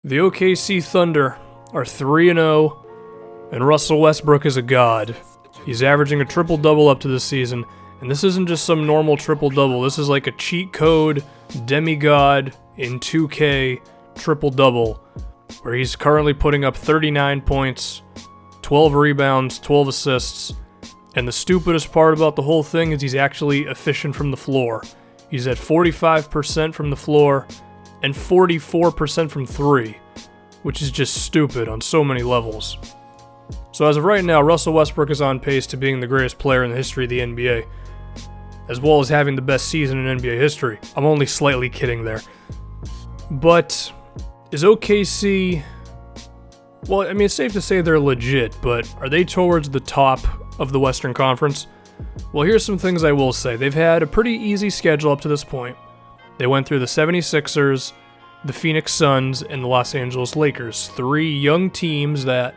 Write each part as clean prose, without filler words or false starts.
The OKC Thunder are 3-0, and Russell Westbrook is a god. He's averaging a triple-double up to this season, and this isn't just some normal triple-double. This is like a cheat code demigod in 2K triple-double, where he's currently putting up 39 points, 12 rebounds, 12 assists, and the stupidest part about the whole thing is he's actually efficient from the floor. He's at 45% from the floor and 44% from three, which is just stupid on so many levels. So as of right now, Russell Westbrook is on pace to being the greatest player in the history of the NBA, as well as having the best season in NBA history. I'm only slightly kidding there. But is OKC... Well, I mean, it's safe to say they're legit, but are they towards the top of the Western Conference? Well, here's some things I will say. They've had a pretty easy schedule up to this point. They went through the 76ers, the Phoenix Suns, and the Los Angeles Lakers. Three young teams that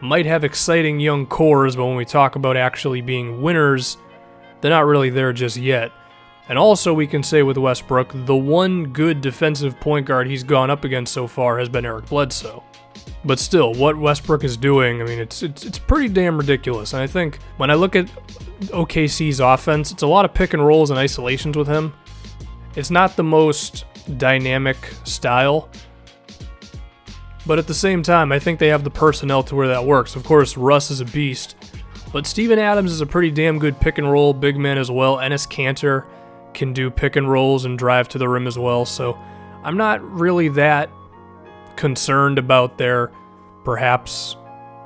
might have exciting young cores, but when we talk about actually being winners, they're not really there just yet. And also, we can say with Westbrook, the one good defensive point guard he's gone up against so far has been Eric Bledsoe. But still, what Westbrook is doing, I mean, it's pretty damn ridiculous. And I think when I look at OKC's offense, it's a lot of pick and rolls and isolations with him. It's not the most dynamic style, but at the same time, I think they have the personnel to where that works. Of course, Russ is a beast, but Steven Adams is a pretty damn good pick and roll big man as well. Enes Kanter can do pick and rolls and drive to the rim as well, so I'm not really that concerned about their perhaps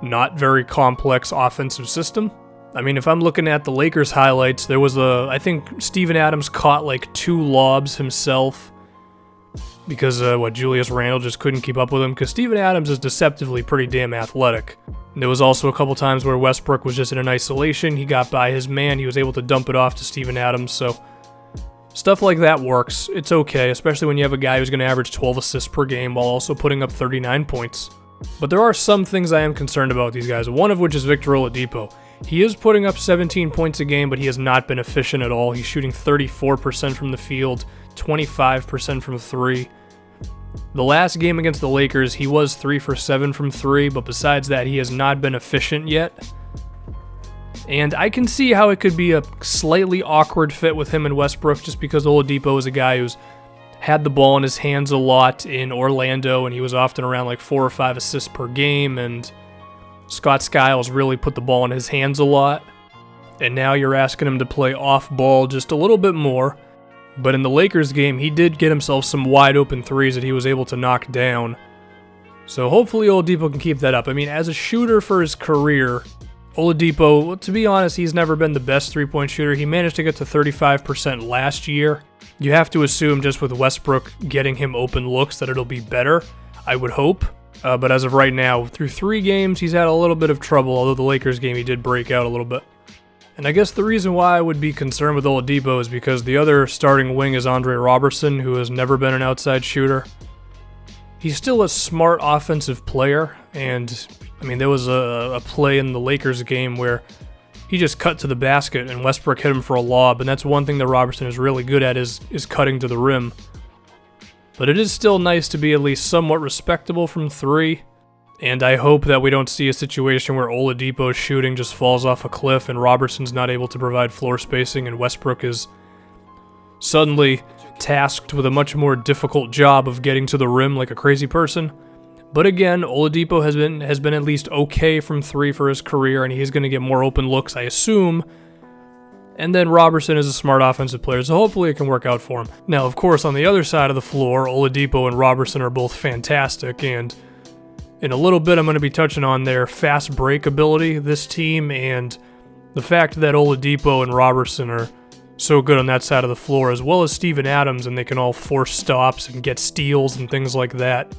not very complex offensive system. I mean, if I'm looking at the Lakers highlights, there was I think Steven Adams caught like 2 lobs himself because Julius Randle just couldn't keep up with him, because Steven Adams is deceptively pretty damn athletic. And there was also a couple times where Westbrook was just in an isolation, he got by his man, he was able to dump it off to Steven Adams, so stuff like that works. It's okay, especially when you have a guy who's going to average 12 assists per game while also putting up 39 points. But there are some things I am concerned about with these guys, one of which is Victor Oladipo. He is putting up 17 points a game, but he has not been efficient at all. He's shooting 34% from the field, 25% from 3. The last game against the Lakers, he was 3 for 7 from 3, but besides that, he has not been efficient yet. And I can see how it could be a slightly awkward fit with him and Westbrook, just because Oladipo is a guy who's had the ball in his hands a lot in Orlando, and he was often around like 4 or 5 assists per game, and Scott Skiles really put the ball in his hands a lot. And now you're asking him to play off ball just a little bit more. But in the Lakers game, he did get himself some wide open threes that he was able to knock down. So hopefully Oladipo can keep that up. I mean, as a shooter for his career, Oladipo, to be honest, he's never been the best three-point shooter. He managed to get to 35% last year. You have to assume just with Westbrook getting him open looks that it'll be better, I would hope. But as of right now, through 3 games, he's had a little bit of trouble, although the Lakers game he did break out a little bit. And I guess the reason why I would be concerned with Oladipo is because the other starting wing is Andre Robertson, who has never been an outside shooter. He's still a smart offensive player, and I mean, there was a play in the Lakers game where he just cut to the basket and Westbrook hit him for a lob, and that's one thing that Robertson is really good at is cutting to the rim. But it is still nice to be at least somewhat respectable from 3, and I hope that we don't see a situation where Oladipo's shooting just falls off a cliff and Robertson's not able to provide floor spacing and Westbrook is suddenly tasked with a much more difficult job of getting to the rim like a crazy person. But again, Oladipo has been at least okay from 3 for his career, and he's going to get more open looks, I assume. And then Robertson is a smart offensive player, so hopefully it can work out for him. Now, of course, on the other side of the floor, Oladipo and Robertson are both fantastic, and in a little bit I'm going to be touching on their fast break ability, this team, and the fact that Oladipo and Robertson are so good on that side of the floor, as well as Steven Adams, and they can all force stops and get steals and things like that.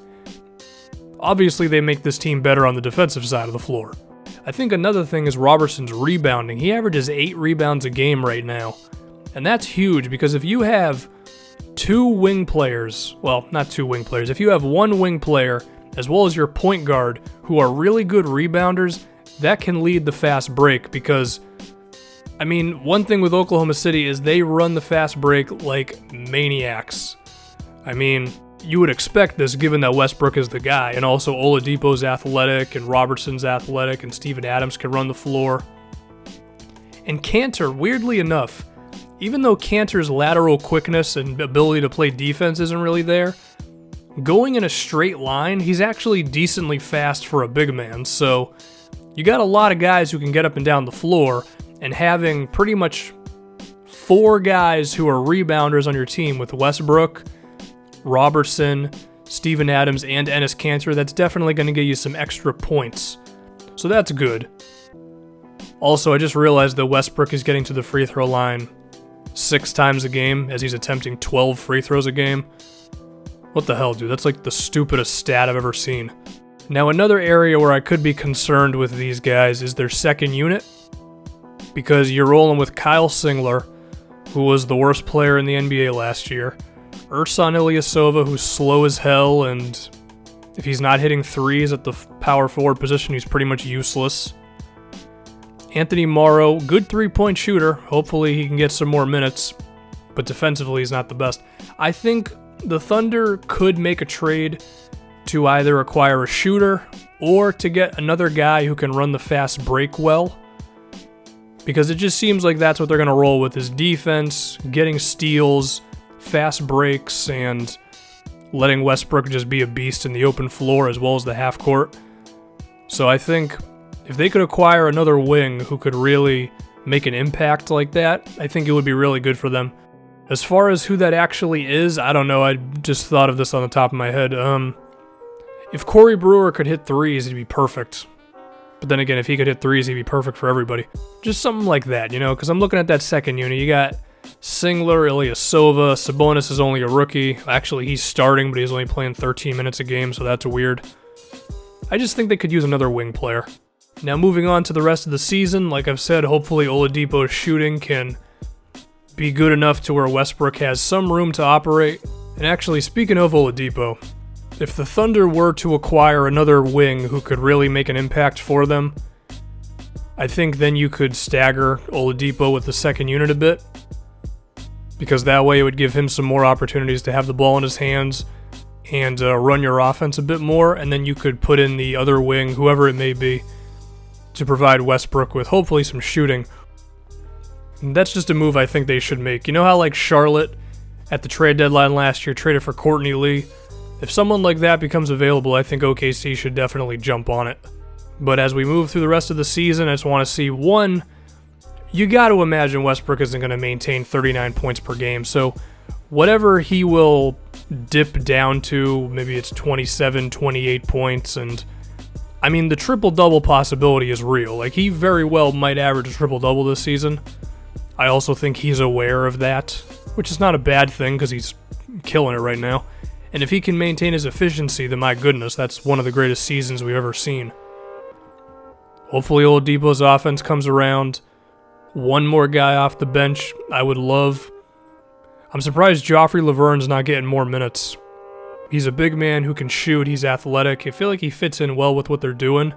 Obviously, they make this team better on the defensive side of the floor. I think another thing is Robertson's rebounding. He averages 8 rebounds a game right now. And that's huge, because if you have 2 wing players, well, not 2 wing players, if you have 1 wing player, as well as your point guard, who are really good rebounders, that can lead the fast break, because, I mean, one thing with Oklahoma City is they run the fast break like maniacs. I mean, You would expect this given that Westbrook is the guy, and also Oladipo's athletic, and Robertson's athletic, and Steven Adams can run the floor. And Kanter, weirdly enough, even though Kanter's lateral quickness and ability to play defense isn't really there, going in a straight line, he's actually decently fast for a big man. So you got a lot of guys who can get up and down the floor, and having pretty much 4 guys who are rebounders on your team with Westbrook, Robertson, Steven Adams, and Enes Kanter, that's definitely going to get you some extra points. So that's good. Also, I just realized that Westbrook is getting to the free throw line 6 times a game as he's attempting 12 free throws a game. What the hell, dude? That's like the stupidest stat I've ever seen. Now, another area where I could be concerned with these guys is their second unit, because you're rolling with Kyle Singler, who was the worst player in the NBA last year, Ersan Ilyasova, who's slow as hell, and if he's not hitting threes at the power forward position, he's pretty much useless. Anthony Morrow, good three-point shooter. Hopefully he can get some more minutes, but defensively he's not the best. I think the Thunder could make a trade to either acquire a shooter or to get another guy who can run the fast break well, because it just seems like that's what they're going to roll with, is defense, getting steals, fast breaks, and letting Westbrook just be a beast in the open floor as well as the half court. So I think if they could acquire another wing who could really make an impact like that, I think it would be really good for them. As far as who that actually is, I don't know. I just thought of this on the top of my head. If Corey Brewer could hit threes, he'd be perfect. But then again, if he could hit threes, he'd be perfect for everybody. Just something like that, you know, because I'm looking at that second unit. You got Singler, Ilyasova, Sabonis is only a rookie. Actually, he's starting, but he's only playing 13 minutes a game, so that's weird. I just think they could use another wing player. Now, moving on to the rest of the season, like I've said, hopefully Oladipo's shooting can be good enough to where Westbrook has some room to operate. And actually, speaking of Oladipo, if the Thunder were to acquire another wing who could really make an impact for them, I think then you could stagger Oladipo with the second unit a bit, because that way it would give him some more opportunities to have the ball in his hands and run your offense a bit more, and then you could put in the other wing, whoever it may be, to provide Westbrook with hopefully some shooting. And that's just a move I think they should make. You know how like Charlotte at the trade deadline last year traded for Courtney Lee? If someone like that becomes available, I think OKC should definitely jump on it. But as we move through the rest of the season, I just want to see, one, you got to imagine Westbrook isn't going to maintain 39 points per game. So whatever he will dip down to, maybe it's 27, 28 points. And I mean, the triple-double possibility is real. Like, he very well might average a triple-double this season. I also think he's aware of that, which is not a bad thing because he's killing it right now. And if he can maintain his efficiency, then my goodness, that's one of the greatest seasons we've ever seen. Hopefully Oladipo's offense comes around. One more guy off the bench I would love. I'm surprised Joffrey Laverne's not getting more minutes. He's a big man who can shoot. He's athletic. I feel like he fits in well with what they're doing.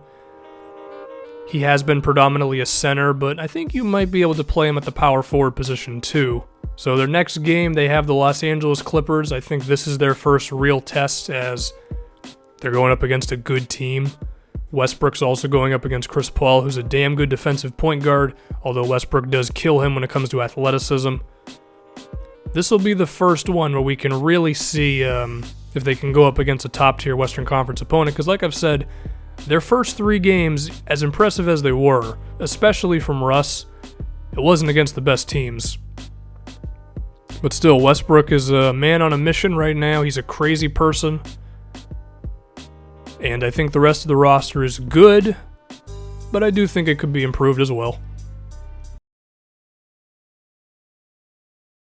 He has been predominantly a center, but I think you might be able to play him at the power forward position too. So their next game, they have the Los Angeles Clippers. I think this is their first real test as they're going up against a good team. Westbrook's also going up against Chris Paul, who's a damn good defensive point guard, although Westbrook does kill him when it comes to athleticism. This will be the first one where we can really see if they can go up against a top-tier Western Conference opponent, because like I've said, their first 3 games, as impressive as they were, especially from Russ, it wasn't against the best teams. But still, Westbrook is a man on a mission right now. He's a crazy person. And I think the rest of the roster is good, but I do think it could be improved as well.